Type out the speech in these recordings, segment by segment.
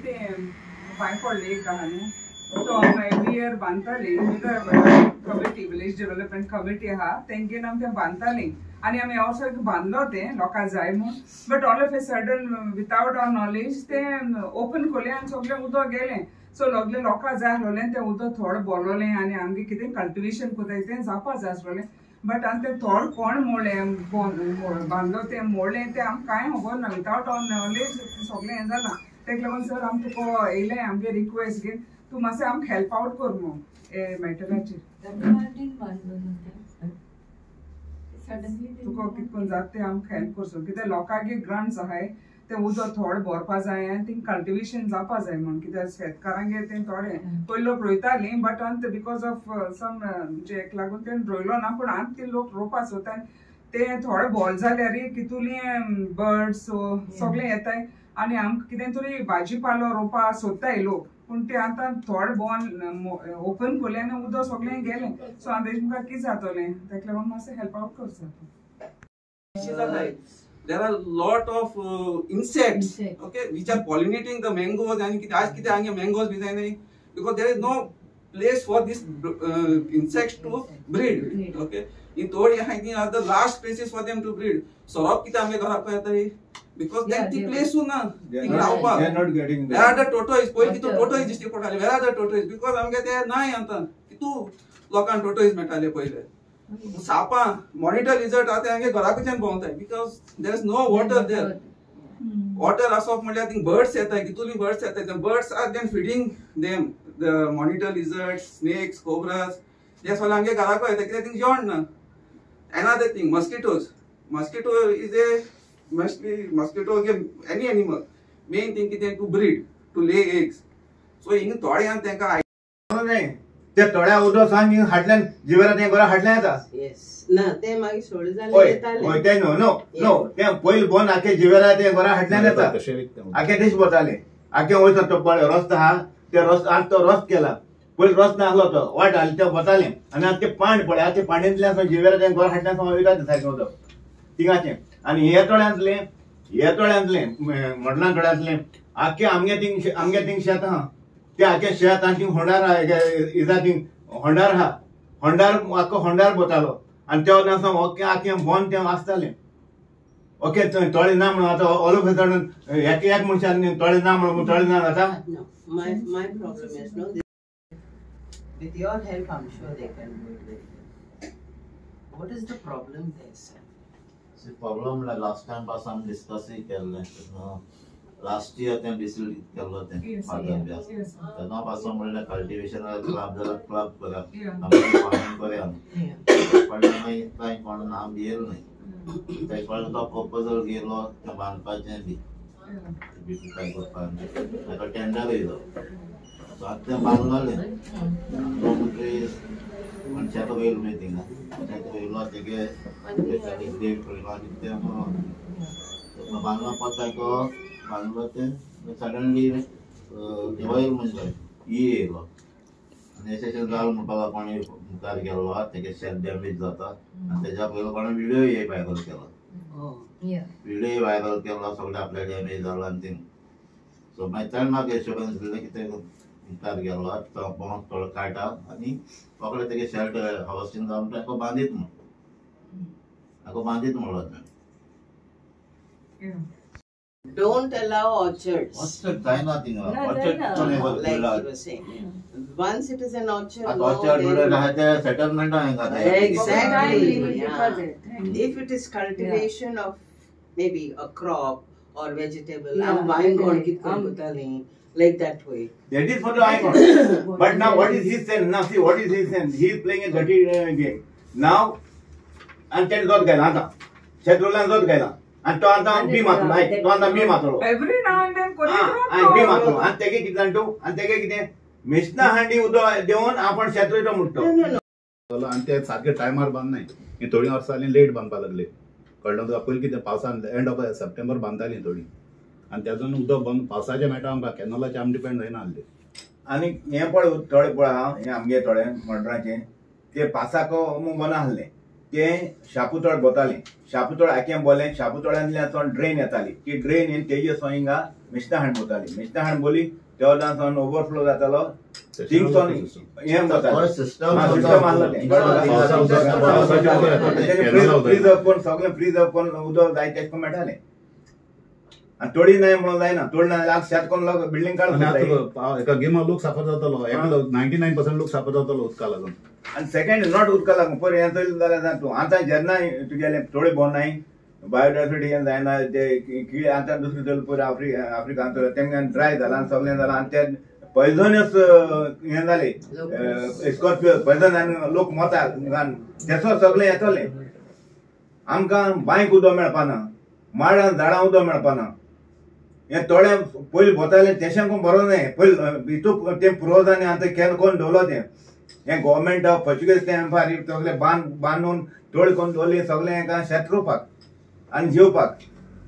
किती पाय पडले कहाणी तो एवरी इयर बांधताली कमिटी विलेज डेव्हलपमेंट कमिटी आहा तेंगेन आमी ते बांधताली आणि आम्ही असो बांधलो ते लोकांक जाय म्हणून but all of a sudden without our knowledge ते ओपन केले आणि सगळे उदक गेले सो सगळे लोकांक जाय आसलोलें ते उदक थोडें बोलोलें आनी आमगे कितें कल्टिवेशन कोताय तें जावपा जाय आसलोलें बट आनी ते थोडें कोण मोडलें बांदलो तें मोडलें तें आमकां कांय खबर ना विथआउट आवर नॉलेज सगळें हें जालां तेका लागून सर आमी तुका येयलें आमगे रिक्वेस्ट घेवन तूं मातशें आमकां हेल्प आउट कर म्हणून हे मॅटराचेर तुका कितकोन जाता तें आमकां हेल्प करचो कित्याक लोकांगे ग्रांट्स आहाय ते उदक थोडें भरपा जाय आनी थिंग कल्टिवेशन जावपा जाय म्हणून कित्याक शेतकारांगे तें थोडें पयलीं लोक रोयतालीं बट आनी बिकॉज ऑफ सम म्हणजे हेका लागून तें रोयलो ना पूण आनी ते लोक रोवपा सोदता ते थोडें बोल जाल्यार कितुली बर्ड्स सगळें येताय आनी आमकां कितें तरी भाजीपालो रोवपा सोदताय लोक पूण ते आतां थोडें बोन ओपन केलें आनी उदक सगळें गेलें सो आतां तेजें मुखार कितें जातलें तेका लागून मातशें हेल्प आउट करचो There are lot of insects, okay, which are pollinating the mangoes and आज किती आंगे mangoes बिजाय नहीं because there is no place for these insects to breed, okay. In थोड़ी यहाँ इतनी are the last places for them to breed. Saurabh किती आंगे घर आपको आता है because that the place हो ना they are not getting there. Where are the tortoise? कोई कितो tortoise district पठाले. Where are the tortoise? Because आमगे ते नाही आता कितो लोकां tortoise मेटाले पहिले. सापा मॉनिटर लिझर्ड आते आंगे घराकडच्यान भोंवताय because there is no water there water आसप म्हळ्यार थिंग बर्ड्स येताय कितुली बर्ड्स येताय the birds are then feeding them the monitor lizards snakes cobras हे सगळे आमगे घराक येता कित्याक थिंग जेवण ना another thing mosquito is a mosquito any animal main thing कितें to breed to lay eggs so हिंग थोड्यां तेंका ते थोड्या उदक सांग हाटल्यान जिवेरा ते घरा हाटल्यान येता यस ना ते मागीर सोड जाले येताले ओय ते नो नो नो ते पयल बोन आके जिवेरा ते घरा हाटल्यान येता आके देश बोताले आके वयता तो रस्तो आहा ते रस्तो आज तो रस्तो केला पयल रस्तो नासलो तो वाट आली ते बोताले आनी आतां ते पाण पळय ते पाणींतल्यान जिवेरा ते घरा हाटल्यान वयता ते सारकें उदक थिंगाचें आनी हे तोळ्यांतले मडलां तोळ्यांतले आखे आमगे थिंग शेत आहा ते आखे शेत आनी थिंग होंडार इजा थिंग होंडार आहा होंडार आख्खो होंडार बोतालो आनी ते वटेन ओके आखें बोन तें आसतालें ओके तोळे ना म्हणून आतां ऑल ऑफ सडन एक मनशान तोळे ना म्हणून तोळे ना जाता my problem is no with your help I'm sure they can do it. What is the problem there, sir? The problem like last time पास हम डिस्कस ही केले लास्ट इयर ते डिसीड केलो ते फादर ब्यास तेन्ना पासून म्हणल्यार कल्टिवेशन क्लब करा आमी फार्मिंग करूया पण मागीर कांय कोण नाम दियल नाही ते कळ्ळें तो प्रपोजल गेलो ते बांदपाचें बी काय करपाक ताका टेंडर येयलो सो आतां तें बांदलोलें मनशाचो वयर मिटींग वयलो तेगे डेट पळयलो आनी तें बांदलो पत्ताको बांदलो ते सडनली ऑयल म्हणजे ही येयलो आनी अशें जाल म्हणपाक कोणी मुखार गेलो तेगे शेत डॅमेज जाता आनी तेज्या पयलो कोणें व्हिडिओ व्हायरल केलो व्हिडिओ व्हायरल केलो सगळें आपलें डॅमेज जालो आनी थिंग सो मागीर तेन्ना म्हाका एश्योरन्स दिलें की ते मुखार गेलो तो बोंक थोडो काडटा आनी रोखडें तेगे शेल्ट हावसींग जावन ताका बांदीत म्हणलो Don't allow orchards. Orchard, why nothing? Orchard, like you were saying. Once it is an orchard, orchard settlement. Exactly. Yeah. If it is cultivation of maybe a crop or vegetable, like that way. That is for the icon. But now what is his sense? Now see what is his sense? He is playing a dirty game. Now, and tell God Gailanta. Shetrolan God Gaila. And to anta be matlo, right? To anta be matlo. Every now and then and be matlo. And tege kitanto, and tege kite. Mishna handi udo देऊन आपण शेतरीतो मुटतो. आणि ते सारखे टायमार बांद नाही. ही थोडी वर्सांनी लेट बांदपा लागले. कळलं तुका पयलीं कितें पावसान एंड ऑफ सप्टेंबर बांदतालीं थोडी. आणि त्यातून उदक बंद पावसाच्या मेळटा आमकां कॅनलाचे आम डिपेंड जायना आसले. आनी हे पळय थोडे पळय हे आमगे थोडे मर्डराचे ते पासाको बन आसले. ते शापूतोळ बोताले शापूतोळ आखें बोले शापूतोळ्यांतल्यान ड्रेन येताली ती ड्रेन येवन तेजे सो हिंगा मिस्ताहाण बोताली मिस्ताहाण बोली तेवदान सोन ओवरफ्लो जातालो थिंगसोन हें बोताले सिस्टम प्रिजर्व कोन उदक जाय तेशें कोन्न मेळटालें आनी तोडी नाय म्हणून जायना तोडी ना जाल्यार शेत कोन्न लोक बिल्डींग काडून एका गेमा लोक साफर जातालो 99% लोक साफर जातालो उदका लागून आनी सेकंड नॉट उदका लागून पयर हें चलता जाल्यार तूं आतां जेन्ना तुगेले थोडे भोंवनाय बायोडायवर्सिटी हें जायना ते किळी आतां दुसरी चल पयर आफ्रिकान तेंकां ड्राय जालां आनी सगळें जालां आनी ते पॉयझनस हें जाले स्कॉर्पियो पॉयझन आनी लोक मता तेसो सगळें येतलें आमकां बांयक उदक मेळपाना माडान झाडां उदक मेळपाना हें थोडे पयलीं भोंवताले तेशें कोण बरो न्हय पयलीं हितू तें पुरोजांनी आतां केन्ना कोण दवरलो तें हें गोवोरमेंट पोर्चुगीज तेंपार सगळें बांदून तोड करून दवरली सगळें हेका शेत रोवपाक आनी जेवपाक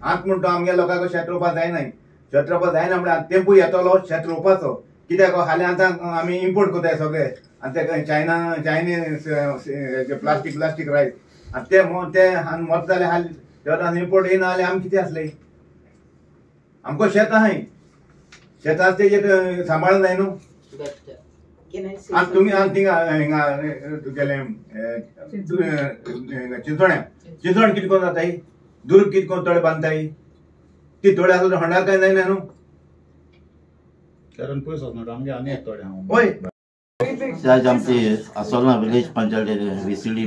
आतां म्हणटा आमगे लोकांक शेत रोवपाक जायनाय शेत रोवपाक जायना म्हळ्यार तेंपूय येतलो शेत रोवपाचो कित्याक हालीं आतां आमी इम्पोर्ट कोताय सगळे आनी ते चायनीज प्लास्टीक रायस आनी ते मत जाले हालीं तेन्ना इम्पोर्ट येना जाल्यार आमी कितें आसलें आमकां शेत आहाय शेत आसा तेजेर सांबाळून जाय न्हू आनी तुमी आनी थिंगा हिंगा तुगेलें चिंचोण्या कितें कोन्न जाताय दुर्ग कितें कोन्न तोडे बांदताय ती तोडे आसले हंडार कांय जायना न्हू कारण पयस वचना आमगे आनी एक तोडे होय आज आमची Asolna village panchayat VCD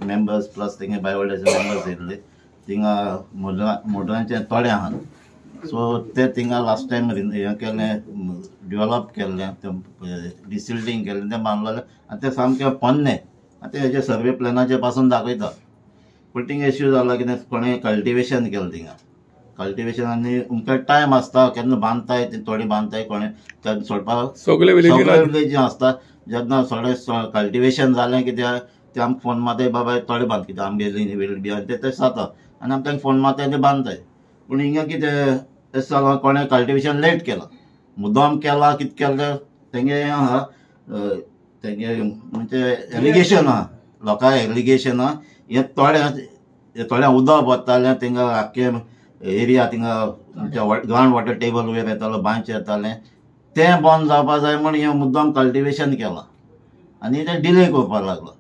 members plus तेंगे बायोडायवर्सिटी मेंबर्स येयल्ले थिंगा मोडरांचे तोडे आहात सो ते थिंगा लास्ट टायम हें केलें डेवलप केल्लें डिसिल्टींग केल्लें तें बांदलेलें आनी तें सामकें पोन्नें आतां ते हेजे सर्वे प्लॅनाचे पासून दाखयता पूण थिंगा इश्यू जालो कितें कोणें कल्टिवेशन केलें थिंगा कल्टिवेशन आनी तुमकां टायम आसता केन्ना बांदताय ते थोडी बांदताय कोणें तें सोडपाक सगळे विलेजी आसता जेन्ना थोडें कल्टिवेशन जालें कित्याक ते आमकां फोन मारताय बाबा थोडे बांद कित्याक आमगेली वेळ बी आनी ते जाता आनी आमकां फोन मारताय ते बांदताय पूण हिंगा कितें अशें जालां कोणें कल्टिवेशन लेट केलां मुद्दम केला कितें केलें तेंगे आहा तेंगे म्हणजे एलिगेशन आहा लोकां एलिगेशन आहा हें थोड्या उदक वतालें थिंगा आख्खें एरिया थिंगा ग्रावंड वॉटर टेबल वयर येतालो बांयचे येतालें तें बंद जावपाक जाय म्हूण हें मुद्दम कल्टिवेशन केलां आनी तें डिले करपाक लागलो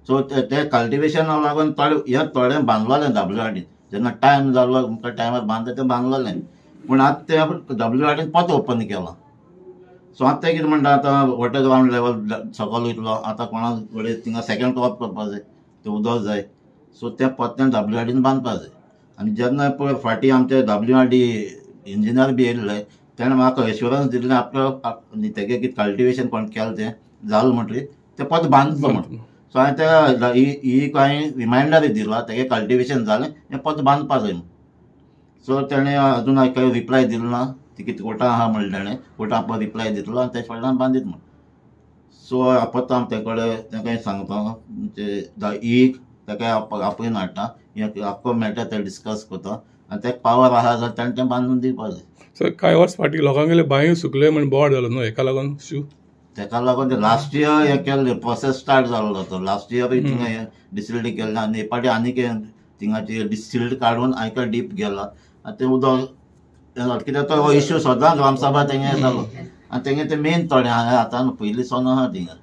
सो ते कल्टिवेशनाक लागून थोडें बांदलोलें WRDन जेन्ना टायम जालो तुमकां टायमार बांदता तें बांदलोलें पूण आतां तें WRDन परत ओपन केलां सो आतां ते कितें म्हणटा आतां वॉटर ग्रावंड लेवल सकयल वयतलो आतां कोणाक थोडे थिंगा सेकेंड क्रॉप करपाक जाय तें उदक जाय सो तें परतें WRDन बांदपाक जाय आनी जेन्ना पळय फाटीं आमचे WRD इंजिनियर बी येयल्ले तेणें म्हाका एश्युरन्स दिल्लें आपल्या तेगे कितें कल्टिवेशन कोण केलें तें जालें म्हणटरी तें परत बांदतलो म्हणून सो हांवें तेका ही कांय रिमायंडर दिला तेगे कल्टिवेशन जालें हें परत बांदपाक जाय सो तेणें अजून काही रिप्लाय दिलो ना ती कितें कोर्टां आहा म्हणलें तेणें कोर्टां परत रिप्लाय दितलो आनी तेच्या फाटल्यान बांदीत म्हण सो परत हांव ते कडेन तेका सांगता म्हणजे तेका आपयन हाडटा हें आख्खो मेळटा तें डिस्कस करता आनी तेका पावर आहा जाल्यार तेणें तें बांदून दिवपाक जाय सर कांय वर्स फाटीं लोकांगेले बांयो सुकले म्हण बोवाड जालो न्हू हेका लागून इश्यू तेका लागून ते लास्ट इयर हें केल्लें प्रोसेस स्टार्ट जाल्लो तो लास्ट इयरूय थिंगा हें डिसिल्ड केल्लें आनी हे फाटी आनीक थिंगाची डिसिल्ड काडून आयका डीप गेला आनी तें उदक कित्याक तो हो इश्यू सदां ग्रामसभा तेंगे येतालो आनी तेंगे ते मेन थोडे आतां पयलीं सोन आहा थिंगा